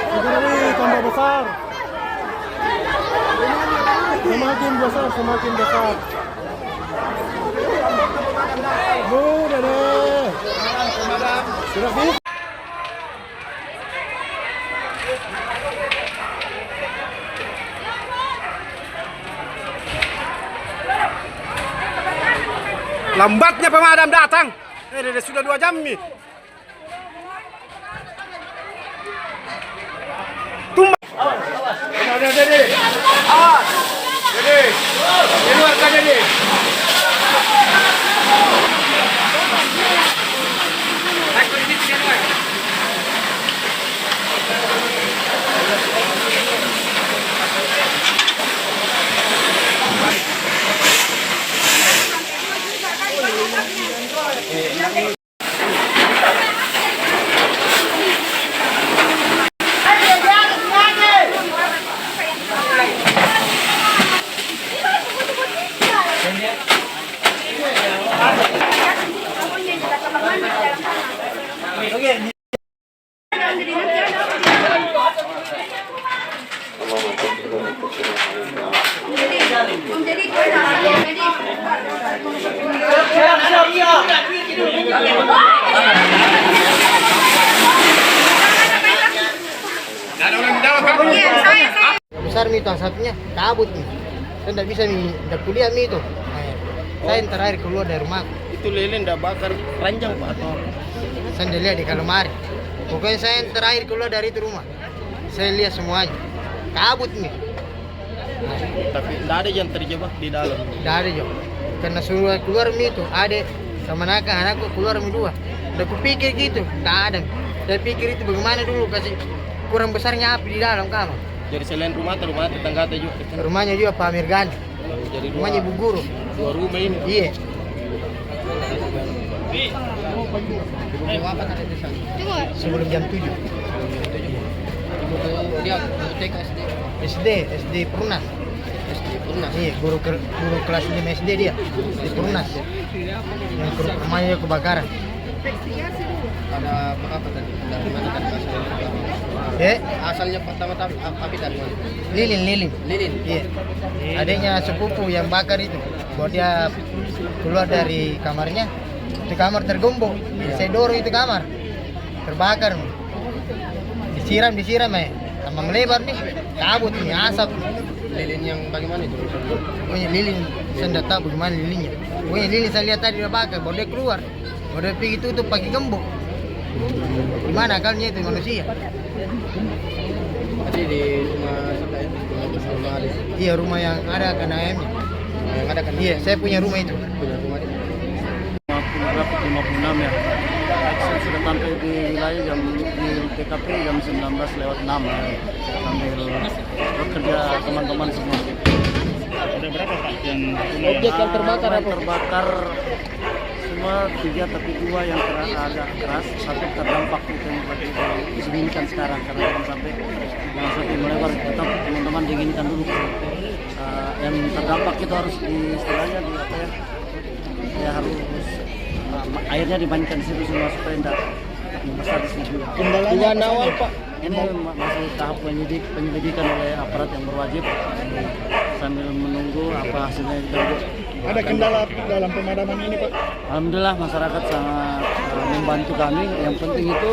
Segera tambah besar. Semakin besar, semakin besar. Udah deh. Sudah bisa. Lambatnya pemadam datang. Sudah 2 jam nih. Tumbang. Awas. Dede. Awas. Dede. Keluarkan Dede. Besar nih itu asapnya, kabut nih. Saya tidak bisa nih, tidak kuliah nih itu. Saya yang terakhir keluar dari rumah. Itu lilin udah bakar ranjang Pak. Saya tidak lihat di kalomari. Pokoknya saya yang terakhir keluar dari itu rumah. Saya lihat semuanya. Kabut nih. Tapi tidak ada yang terjebak di dalam. Tidak ada juga. Karena suruh keluar nih itu, ada sama anakku keluar nih 2. Udah kupikir gitu, tidak ada. Saya pikir itu bagaimana dulu kasih kurang besarnya api di dalam kamar. Jadi selain rumah tetangga ada juga. Rumahnya juga Pak Mirgani. Jadi Rumahnya Bu Guru. 2 rumah ini. Iya. Sebelum jam 7. Dia TK SD Perumnas. Iya, guru kelas 5 SD dia. Di Perumnas. Yang rumahnya kebakaran. Ada apa tadi? Dari mana kan asalnya pertama api dari mana? Lilin. Iya. Adanya sepupu yang bakar itu. Bahwa dia keluar dari kamarnya, itu kamar tergembok. Saya dorong itu kamar. Terbakar. Disiram tambah melebar nih. Kabut nih, asap. Lilin yang bagaimana itu? Pokoknya lilin, saya tidak tahu bagaimana lilinnya. Pokoknya lilin saya lihat tadi udah bakar, baru dia keluar. Baru dia pergi tutup pakai gembok. Gimana akalnya itu manusia? Tadi di rumah ada. Iya, rumah yang ada kan AM-nya. Yang ada kan? Iya, saya punya rumah itu. Punya rumah itu. 56 ya. Saya sudah sampai di wilayah di TKP jam 19:06 ya. Sambil bekerja teman-teman semua. Ada berapa Pak yang Objek yang terbakar apa? Terbakar semua 3 tapi 2 yang agak keras, 1 terdampak itu yang disembunyikan sekarang karena jangan sampai melebar. Tetap teman-teman dinginkan dulu. Yang terdampak itu harus istilahnya di apa ya harus airnya dibandingkan situ semua supaya tidak membesar di sini. Kendalanya awal Pak. Ini masih tahap penyelidikan oleh aparat yang berwajib sambil menunggu apa hasilnya kita. Ada kendala dalam pemadaman ini Pak? Alhamdulillah masyarakat sangat membantu kami. Yang penting itu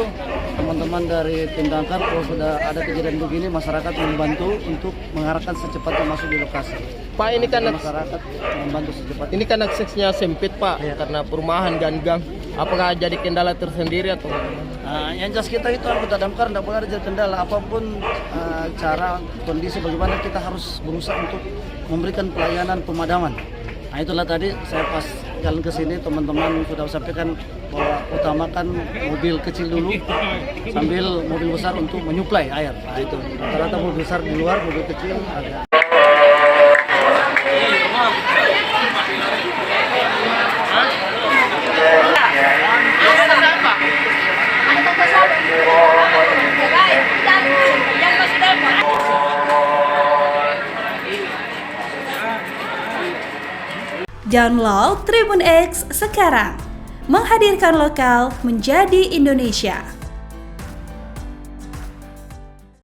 teman-teman dari tim damkar kalau sudah ada kejadian begini masyarakat membantu untuk mengarahkan secepatnya masuk di lokasi. Pak, ini kan masyarakat membantu secepatnya. Ini kan aksesnya sempit Pak, ya, karena perumahan dan gang. Apakah jadi kendala tersendiri atau? Yang jelas kita itu anggota damkar tidak boleh ada jadi kendala apapun cara kondisi bagaimana kita harus berusaha untuk memberikan pelayanan pemadaman. Nah itulah tadi saya pas jalan ke sini teman-teman sudah sampaikan bahwa utamakan mobil kecil dulu sambil mobil besar untuk menyuplai air. Nah itu rata-rata mobil besar di luar, mobil kecil ada. Download Tribun X sekarang, menghadirkan lokal menjadi Indonesia.